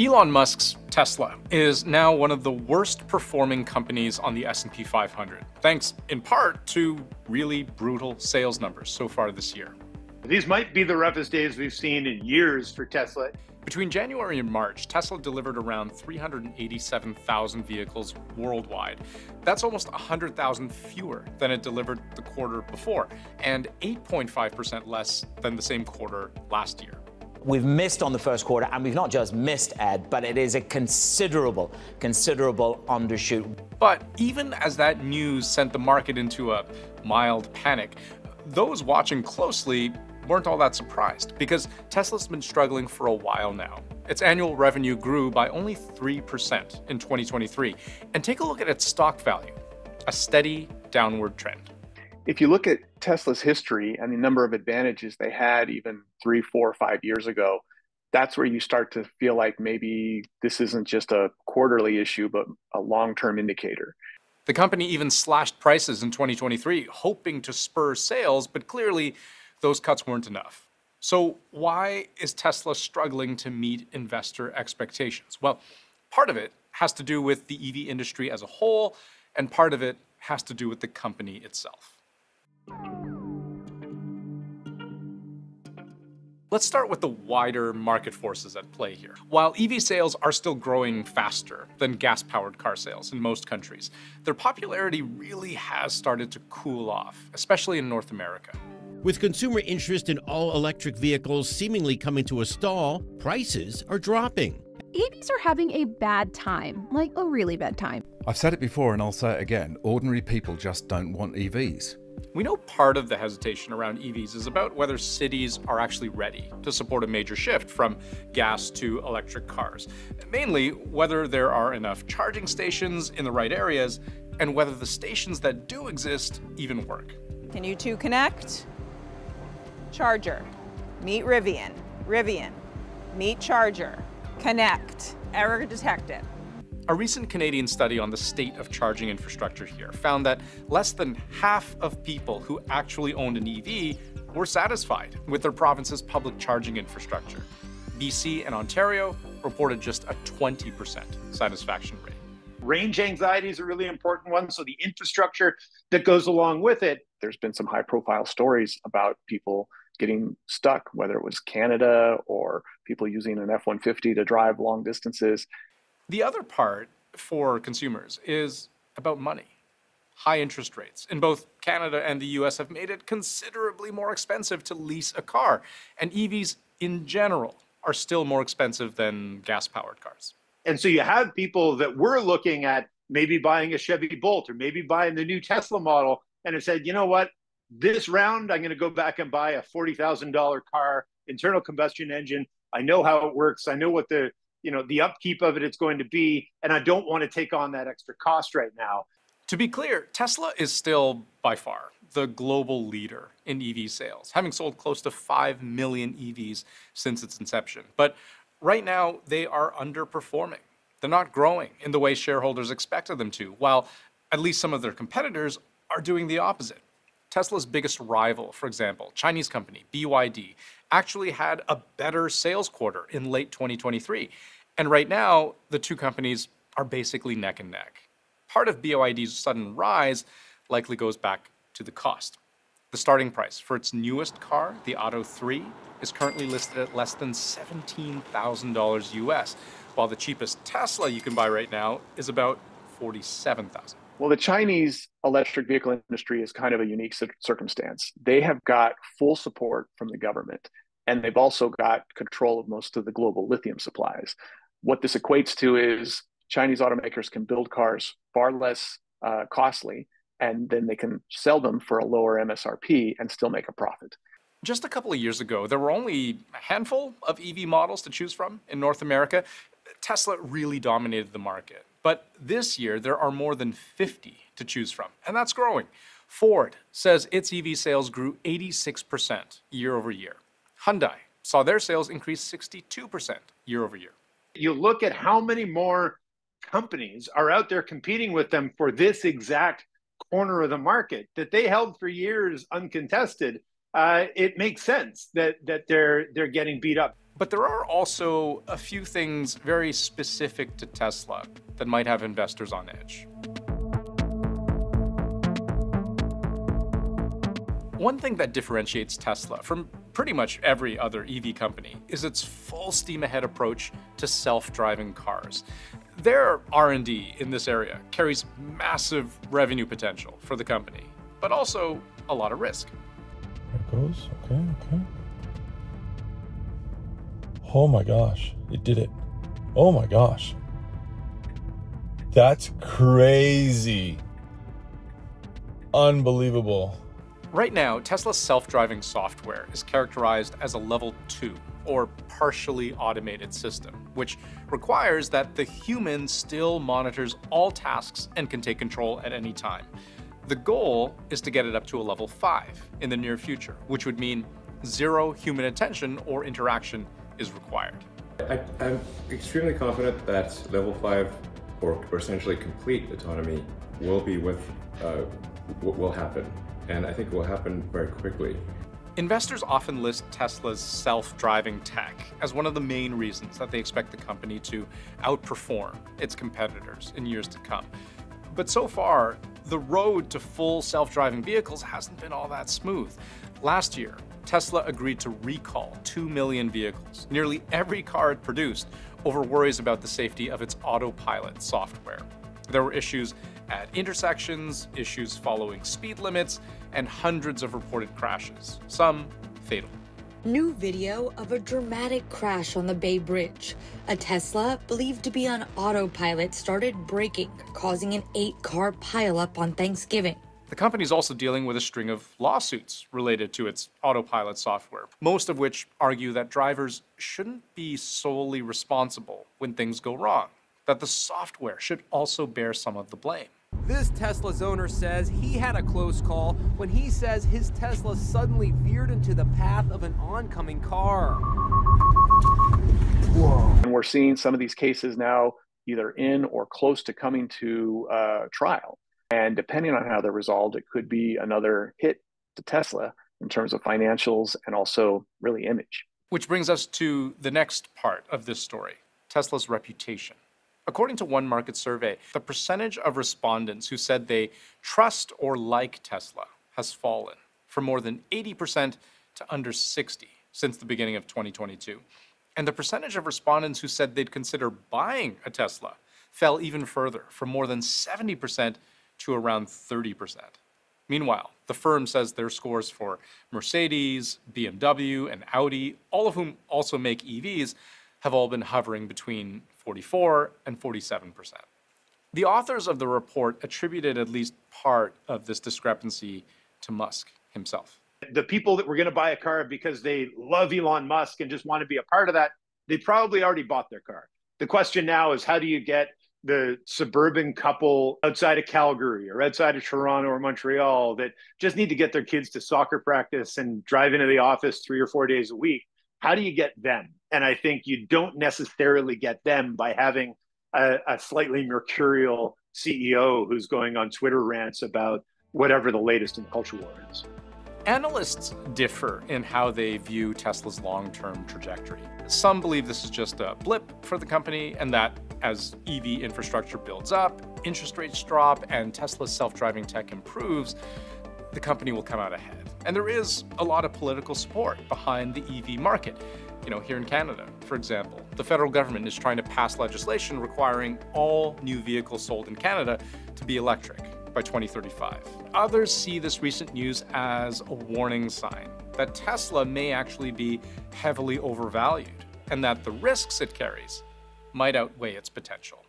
Elon Musk's Tesla is now one of the worst performing companies on the S&P 500, thanks in part to really brutal sales numbers so far this year. These might be the roughest days we've seen in years for Tesla. Between January and March, Tesla delivered around 387,000 vehicles worldwide. That's almost 100,000 fewer than it delivered the quarter before, and 8.5% less than the same quarter last year. We've missed on the first quarter, and we've not just missed, Ed, but it is a considerable undershoot. But even as that news sent the market into a mild panic, those watching closely weren't all that surprised, because Tesla's been struggling for a while now. Its annual revenue grew by only 3% in 2023. And take a look at its stock value, a steady downward trend. If you look at Tesla's history and the number of advantages they had even 3, 4, 5 years ago, that's where you start to feel like maybe this isn't just a quarterly issue, but a long-term indicator. The company even slashed prices in 2023, hoping to spur sales, but clearly those cuts weren't enough. So why is Tesla struggling to meet investor expectations? Well, part of it has to do with the EV industry as a whole, and part of it has to do with the company itself. Let's start with the wider market forces at play here. While EV sales are still growing faster than gas-powered car sales in most countries, their popularity really has started to cool off, especially in North America. With consumer interest in all-electric vehicles seemingly coming to a stall, prices are dropping. EVs are having a bad time, like a really bad time. I've said it before and I'll say it again, ordinary people just don't want EVs. We know part of the hesitation around EVs is about whether cities are actually ready to support a major shift from gas to electric cars. Mainly, whether there are enough charging stations in the right areas and whether the stations that do exist even work. Can you two connect? Charger. Meet Rivian. Rivian. Meet charger. Connect. Error detected. A recent Canadian study on the state of charging infrastructure here found that less than half of people who actually owned an EV were satisfied with their province's public charging infrastructure. BC and Ontario reported just a 20% satisfaction rate. Range anxiety is a really important one, so the infrastructure that goes along with it. There's been some high-profile stories about people getting stuck, whether it was Canada or people using an F-150 to drive long distances. The other part for consumers is about money. High interest rates in both Canada and the US have made it considerably more expensive to lease a car, and EVs in general are still more expensive than gas-powered cars. And so you have people that were looking at maybe buying a Chevy Bolt or maybe buying the new Tesla model, and have said, you know what, this round I'm going to go back and buy a $40,000 car, internal combustion engine. I know how it works. I know what the upkeep of it's going to be, and I don't want to take on that extra cost right now. To be clear, Tesla is still, by far, the global leader in EV sales, having sold close to 5 million EVs since its inception. But right now, they are underperforming. They're not growing in the way shareholders expected them to, while at least some of their competitors are doing the opposite. Tesla's biggest rival, for example, Chinese company BYD, actually had a better sales quarter in late 2023. And right now, the two companies are basically neck and neck. Part of BYD's sudden rise likely goes back to the cost. The starting price for its newest car, the Auto 3, is currently listed at less than $17,000 US, while the cheapest Tesla you can buy right now is about $47,000. Well, the Chinese electric vehicle industry is kind of a unique circumstance. They have got full support from the government, and they've also got control of most of the global lithium supplies. What this equates to is Chinese automakers can build cars far less costly, and then they can sell them for a lower MSRP and still make a profit. Just a couple of years ago, there were only a handful of EV models to choose from in North America. Tesla really dominated the market. But this year, there are more than 50 to choose from, and that's growing. Ford says its EV sales grew 86% year over year. Hyundai saw their sales increase 62% year over year. You look at how many more companies are out there competing with them for this exact corner of the market that they held for years uncontested. It makes sense that they're getting beat up. But there are also a few things very specific to Tesla that might have investors on edge. One thing that differentiates Tesla from pretty much every other EV company is its full steam ahead approach to self-driving cars. Their R&D in this area carries massive revenue potential for the company, but also a lot of risk. There it goes. Okay. Oh my gosh, it did it. Oh my gosh. That's crazy. Unbelievable. Right now, Tesla's self-driving software is characterized as a level 2, or partially automated system, which requires that the human still monitors all tasks and can take control at any time. The goal is to get it up to a level 5 in the near future, which would mean 0 human attention or interaction is required. I'm extremely confident that level 5, or essentially complete autonomy, will happen. And I think it will happen very quickly. Investors often list Tesla's self-driving tech as one of the main reasons that they expect the company to outperform its competitors in years to come. But so far, the road to full self-driving vehicles hasn't been all that smooth. Last year, Tesla agreed to recall 2 million vehicles, nearly every car it produced, over worries about the safety of its autopilot software. There were issues at intersections, issues following speed limits, and hundreds of reported crashes, some fatal. New video of a dramatic crash on the Bay Bridge. A Tesla, believed to be on autopilot, started braking, causing an 8-car pileup on Thanksgiving. The company is also dealing with a string of lawsuits related to its autopilot software, most of which argue that drivers shouldn't be solely responsible when things go wrong, that the software should also bear some of the blame. This Tesla's owner says he had a close call when he says his Tesla suddenly veered into the path of an oncoming car. Whoa. And we're seeing some of these cases now either in or close to coming to trial. And depending on how they're resolved, it could be another hit to Tesla in terms of financials and also really image. Which brings us to the next part of this story, Tesla's reputation. According to one market survey, the percentage of respondents who said they trust or like Tesla has fallen from more than 80% to under 60% since the beginning of 2022. And the percentage of respondents who said they'd consider buying a Tesla fell even further, from more than 70% to around 30%. Meanwhile, the firm says their scores for Mercedes, BMW, and Audi, all of whom also make EVs, have all been hovering between 44 and 47%. The authors of the report attributed at least part of this discrepancy to Musk himself. The people that were going to buy a car because they love Elon Musk and just want to be a part of that, they probably already bought their car. The question now is, how do you get the suburban couple outside of Calgary or outside of Toronto or Montreal that just need to get their kids to soccer practice and drive into the office 3 or 4 days a week? How do you get them? And I think you don't necessarily get them by having a slightly mercurial CEO who's going on Twitter rants about whatever the latest in the culture war is. Analysts differ in how they view Tesla's long-term trajectory. Some believe this is just a blip for the company and that as EV infrastructure builds up, interest rates drop, and Tesla's self-driving tech improves, the company will come out ahead. And there is a lot of political support behind the EV market. Here in Canada, for example, the federal government is trying to pass legislation requiring all new vehicles sold in Canada to be electric by 2035. Others see this recent news as a warning sign that Tesla may actually be heavily overvalued and that the risks it carries might outweigh its potential.